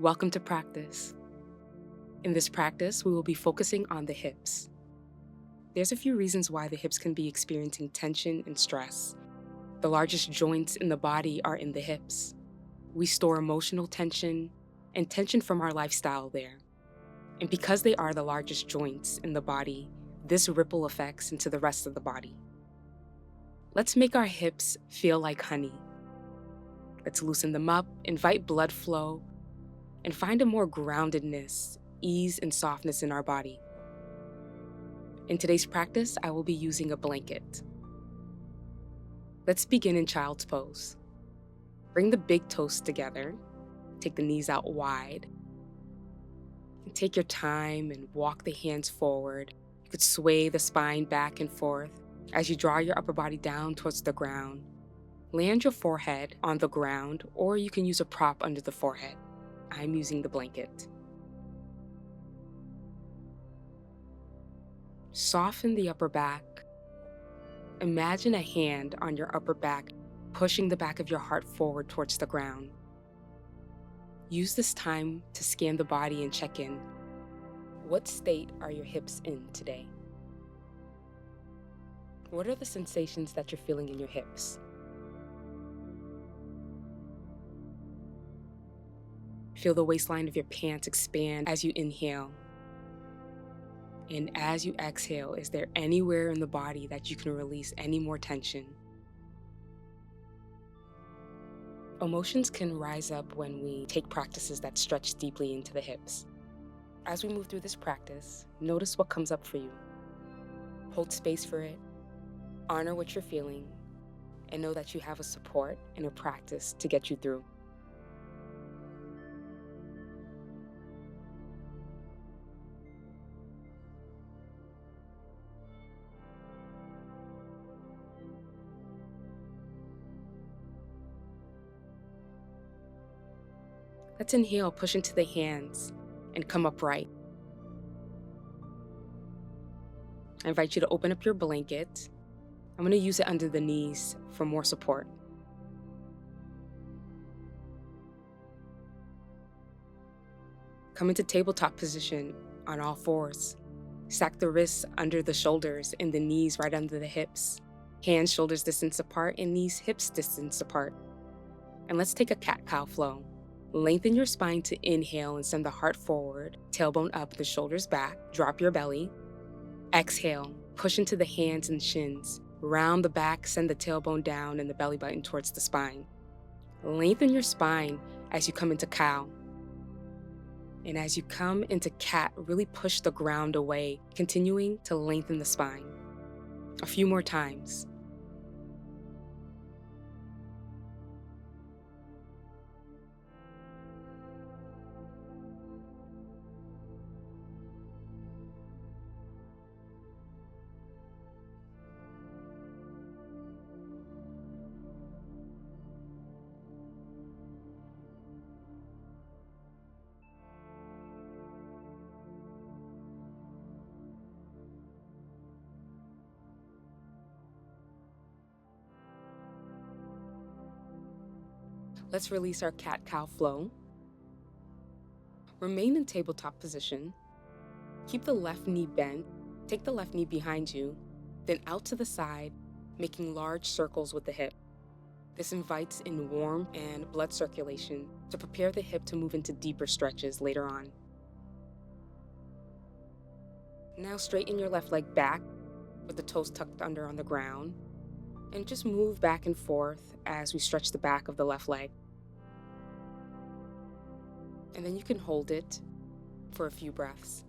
Welcome to practice. In this practice, we will be focusing on the hips. There's a few reasons why the hips can be experiencing tension and stress. The largest joints in the body are in the hips. We store emotional tension and tension from our lifestyle there. And because they are the largest joints in the body, this ripple effects into the rest of the body. Let's make our hips feel like honey. Let's loosen them up, invite blood flow, and find a more groundedness, ease, and softness in our body. In today's practice, I will be using a blanket. Let's begin in child's pose. Bring the big toes together, take the knees out wide, and take your time and walk the hands forward. You could sway the spine back and forth as you draw your upper body down towards the ground. Land your forehead on the ground, or you can use a prop under the forehead. I'm using the blanket. Soften the upper back. Imagine a hand on your upper back, pushing the back of your heart forward towards the ground. Use this time to scan the body and check in. What state are your hips in today? What are the sensations that you're feeling in your hips? Feel the waistline of your pants expand as you inhale. And as you exhale, is there anywhere in the body that you can release any more tension? Emotions can rise up when we take practices that stretch deeply into the hips. As we move through this practice, notice what comes up for you. Hold space for it, honor what you're feeling, and know that you have a support and a practice to get you through. Let's inhale, push into the hands, and come upright. I invite you to open up your blanket. I'm going to use it under the knees for more support. Come into tabletop position on all fours. Stack the wrists under the shoulders and the knees right under the hips. Hands, shoulders distance apart, and knees, hips distance apart. And let's take a cat-cow flow. Lengthen your spine to inhale and send the heart forward, tailbone up, the shoulders back, drop your belly. Exhale, push into the hands and shins. Round the back, send the tailbone down and the belly button towards the spine. Lengthen your spine as you come into cow. And as you come into cat, really push the ground away, continuing to lengthen the spine. A few more times. Let's release our cat-cow flow. Remain in tabletop position. Keep the left knee bent. Take the left knee behind you, then out to the side, making large circles with the hip. This invites in warmth and blood circulation to prepare the hip to move into deeper stretches later on. Now straighten your left leg back with the toes tucked under on the ground, and just move back and forth as we stretch the back of the left leg. And then you can hold it for a few breaths.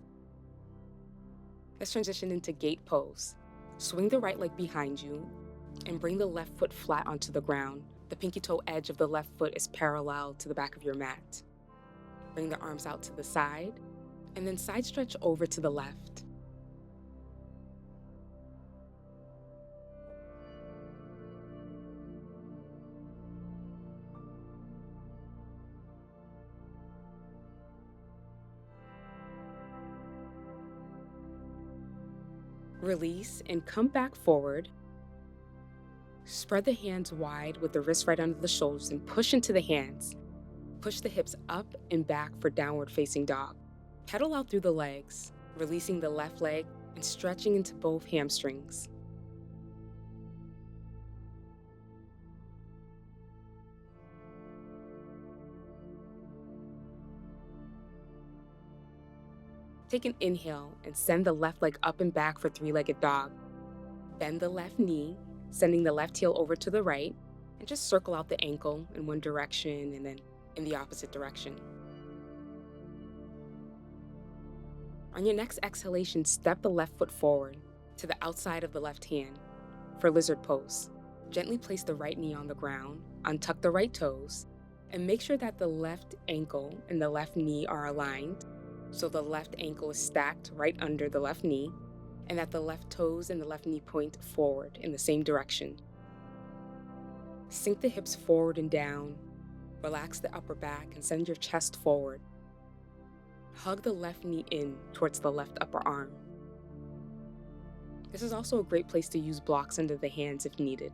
Let's transition into gate pose. Swing the right leg behind you and bring the left foot flat onto the ground. The pinky toe edge of the left foot is parallel to the back of your mat. Bring the arms out to the side and then side stretch over to the left. Release and come back forward. Spread the hands wide with the wrists right under the shoulders and push into the hands. Push the hips up and back for downward facing dog. Pedal out through the legs, releasing the left leg and stretching into both hamstrings. Take an inhale and send the left leg up and back for three-legged dog. Bend the left knee, sending the left heel over to the right, and just circle out the ankle in one direction and then in the opposite direction. On your next exhalation, step the left foot forward to the outside of the left hand for lizard pose. Gently place the right knee on the ground, untuck the right toes, and make sure that the left ankle and the left knee are aligned, so the left ankle is stacked right under the left knee, and that the left toes and the left knee point forward in the same direction. Sink the hips forward and down, relax the upper back, and send your chest forward. Hug the left knee in towards the left upper arm. This is also a great place to use blocks under the hands if needed.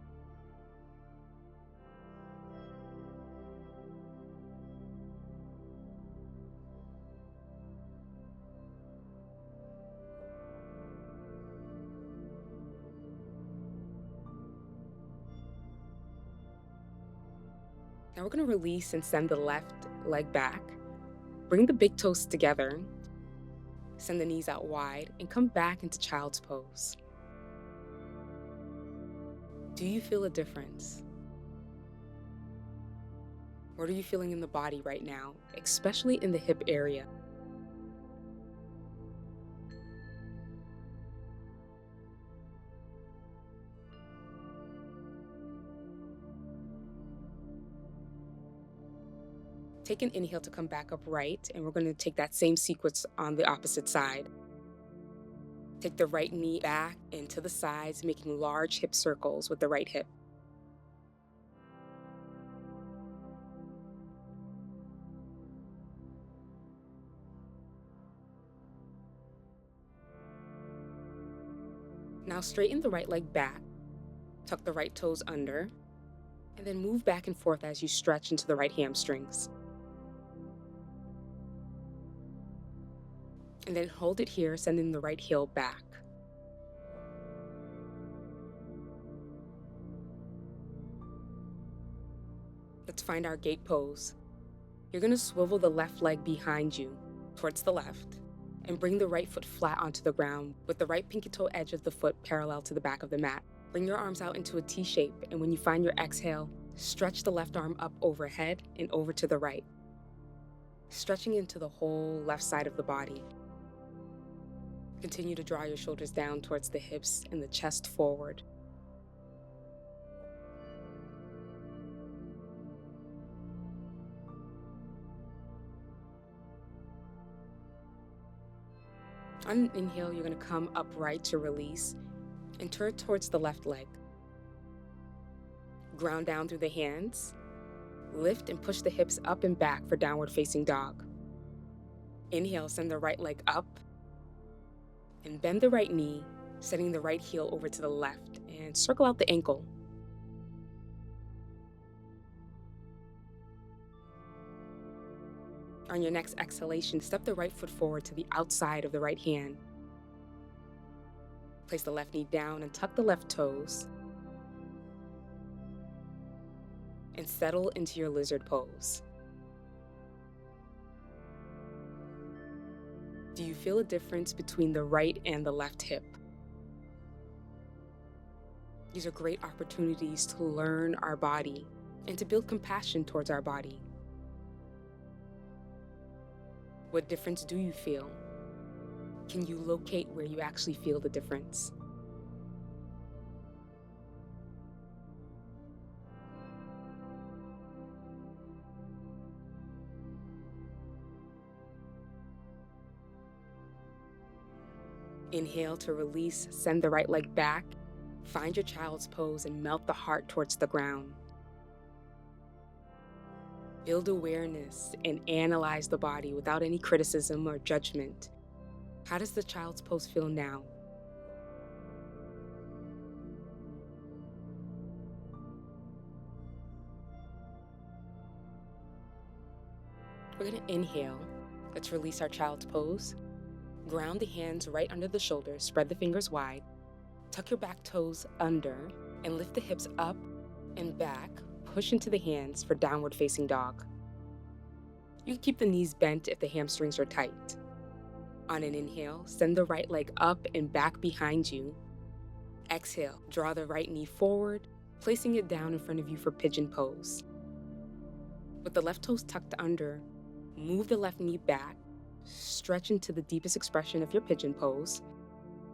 Now we're going to release and send the left leg back. Bring the big toes together. Send the knees out wide and come back into child's pose. Do you feel a difference? What are you feeling in the body right now, especially in the hip area? Take an inhale to come back upright, and we're going to take that same sequence on the opposite side. Take the right knee back and to the sides, making large hip circles with the right hip. Now straighten the right leg back, tuck the right toes under, and then move back and forth as you stretch into the right hamstrings. And then hold it here, sending the right heel back. Let's find our gate pose. You're going to swivel the left leg behind you towards the left and bring the right foot flat onto the ground with the right pinky toe edge of the foot parallel to the back of the mat. Bring your arms out into a T shape, and when you find your exhale, stretch the left arm up overhead and over to the right, stretching into the whole left side of the body. Continue to draw your shoulders down towards the hips and the chest forward. On an inhale, you're going to come upright to release and turn towards the left leg. Ground down through the hands. Lift and push the hips up and back for downward facing dog. Inhale, send the right leg up. And bend the right knee, sending the right heel over to the left, and circle out the ankle. On your next exhalation, step the right foot forward to the outside of the right hand. Place the left knee down and tuck the left toes. And settle into your lizard pose. Do you feel a difference between the right and the left hip? These are great opportunities to learn our body and to build compassion towards our body. What difference do you feel? Can you locate where you actually feel the difference? Inhale to release, send the right leg back. Find your child's pose and melt the heart towards the ground. Build awareness and analyze the body without any criticism or judgment. How does the child's pose feel now? We're going to inhale. Let's release our child's pose. Ground the hands right under the shoulders, spread the fingers wide. Tuck your back toes under and lift the hips up and back. Push into the hands for downward facing dog. You can keep the knees bent if the hamstrings are tight. On an inhale, send the right leg up and back behind you. Exhale, draw the right knee forward, placing it down in front of you for pigeon pose. With the left toes tucked under, move the left knee back, stretch into the deepest expression of your pigeon pose.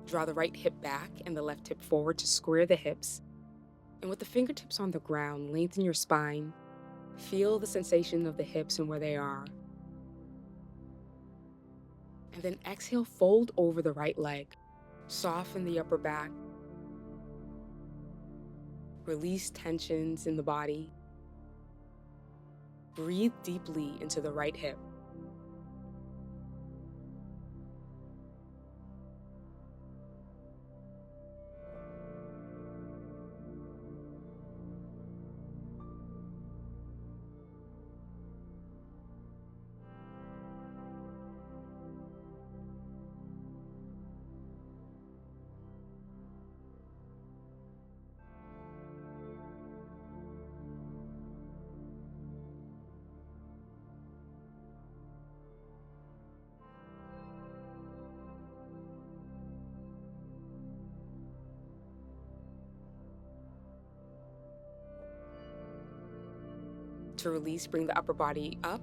Draw the right hip back and the left hip forward to square the hips. And with the fingertips on the ground, lengthen your spine. Feel the sensation of the hips and where they are. And then exhale, fold over the right leg. Soften the upper back. Release tensions in the body. Breathe deeply into the right hip. To release, bring the upper body up,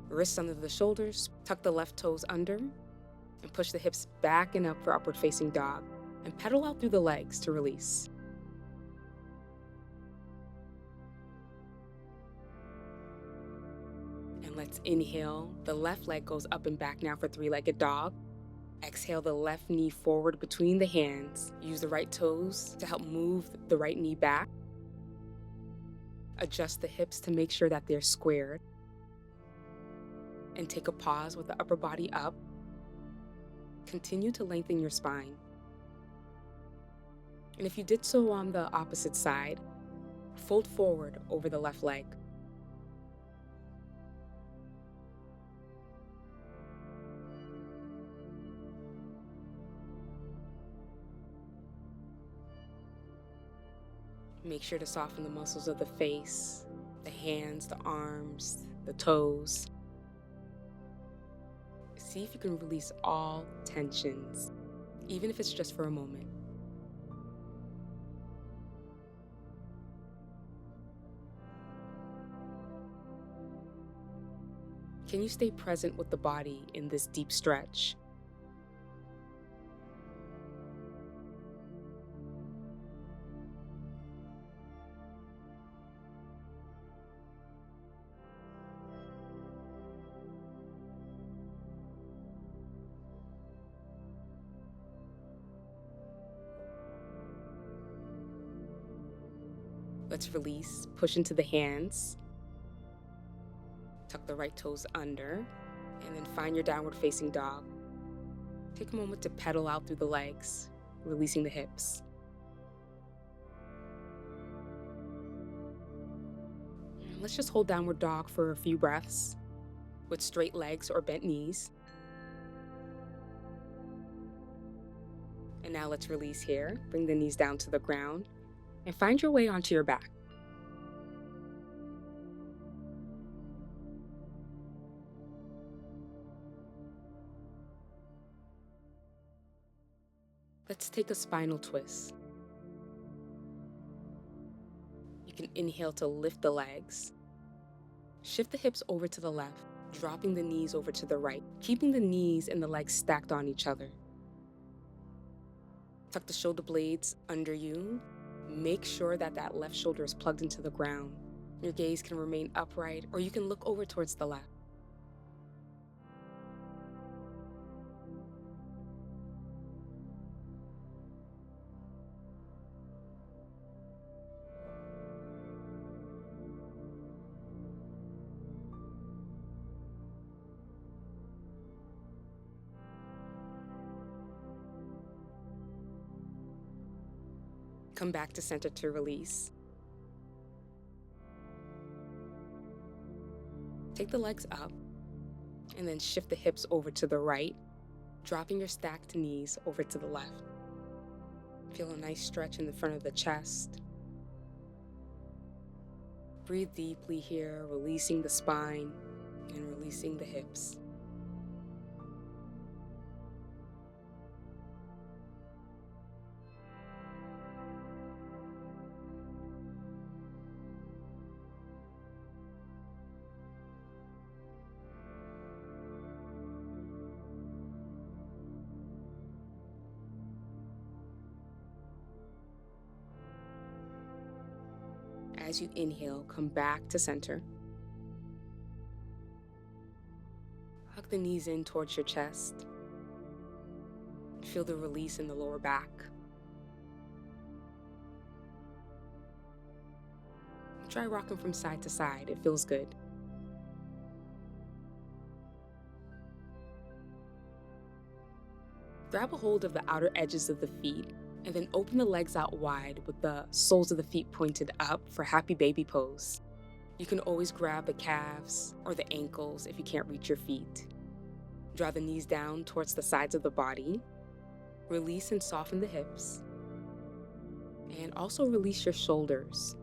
wrists under the shoulders, tuck the left toes under, and push the hips back and up for upward facing dog, and pedal out through the legs to release. And let's inhale. The left leg goes up and back now for three-legged dog. Exhale the left knee forward between the hands. Use the right toes to help move the right knee back. Adjust the hips to make sure that they're squared. And take a pause with the upper body up. Continue to lengthen your spine. And if you did so on the opposite side, fold forward over the left leg. Make sure to soften the muscles of the face, the hands, the arms, the toes. See if you can release all tensions, even if it's just for a moment. Can you stay present with the body in this deep stretch? Let's release, push into the hands. Tuck the right toes under, and then find your downward facing dog. Take a moment to pedal out through the legs, releasing the hips. Let's just hold downward dog for a few breaths with straight legs or bent knees. And now let's release here. Bring the knees down to the ground and find your way onto your back. Let's take a spinal twist. You can inhale to lift the legs. Shift the hips over to the left, dropping the knees over to the right, keeping the knees and the legs stacked on each other. Tuck the shoulder blades under you. Make sure that that left shoulder is plugged into the ground. Your gaze can remain upright, or you can look over towards the left. Come back to center to release. Take the legs up And then shift the hips over to the right, dropping your stacked knees over to the left. Feel a nice stretch in the front of the chest. Breathe deeply here, releasing the spine and releasing the hips. As you inhale, come back to center. Hug the knees in towards your chest. Feel the release in the lower back. Try rocking from side to side. It feels good. Grab a hold of the outer edges of the feet and then open the legs out wide with the soles of the feet pointed up for happy baby pose. You can always grab the calves or the ankles if you can't reach your feet. Draw the knees down towards the sides of the body. Release and soften the hips. And also release your shoulders.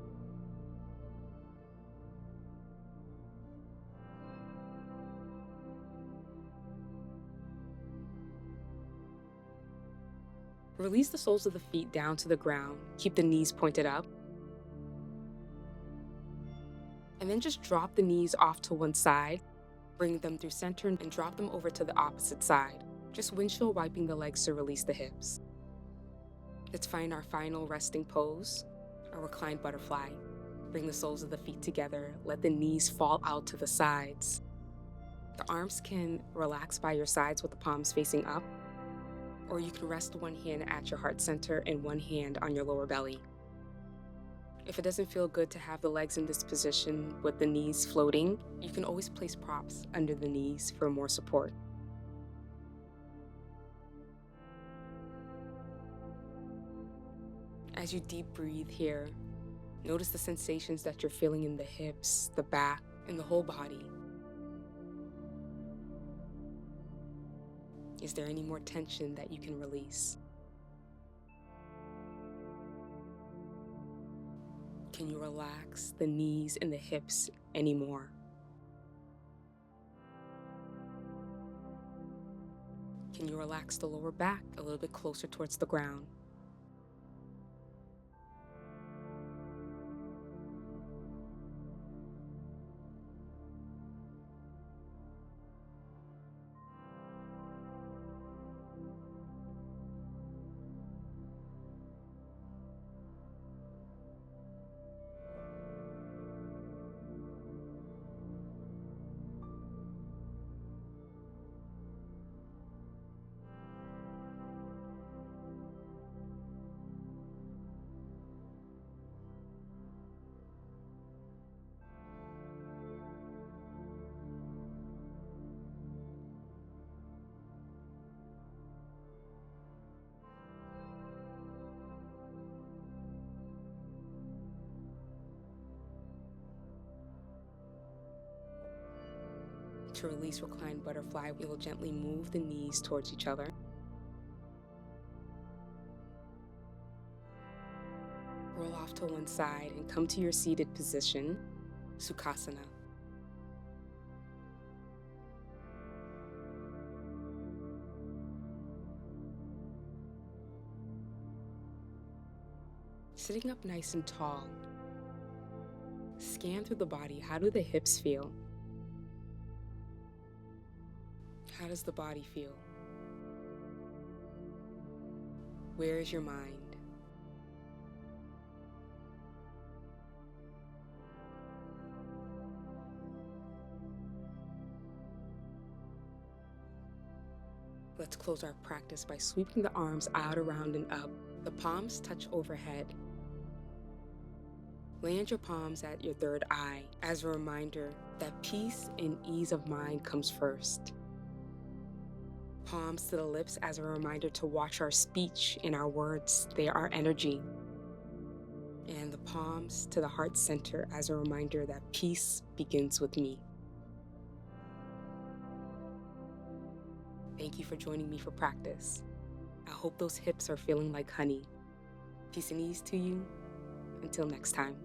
Release the soles of the feet down to the ground. Keep the knees pointed up. And then just drop the knees off to one side. Bring them through center and drop them over to the opposite side. Just windshield wiping the legs to release the hips. Let's find our final resting pose, a reclined butterfly. Bring the soles of the feet together. Let the knees fall out to the sides. The arms can relax by your sides with the palms facing up, or you can rest one hand at your heart center and one hand on your lower belly. If it doesn't feel good to have the legs in this position with the knees floating, you can always place props under the knees for more support. As you deep breathe here, notice the sensations that you're feeling in the hips, the back, and the whole body. Is there any more tension that you can release? Can you relax the knees and the hips anymore? Can you relax the lower back a little bit closer towards the ground? To release reclined butterfly, we will gently move the knees towards each other. Roll off to one side and come to your seated position, Sukhasana. Sitting up nice and tall, scan through the body. How do the hips feel? How does the body feel? Where is your mind? Let's close our practice by sweeping the arms out, around, and up. The palms touch overhead. Land your palms at your third eye as a reminder that peace and ease of mind comes first. Palms to the lips as a reminder to watch our speech and our words. They are energy. And the palms to the heart center as a reminder that peace begins with me. Thank you for joining me for practice. I hope those hips are feeling like honey. Peace and ease to you. Until next time.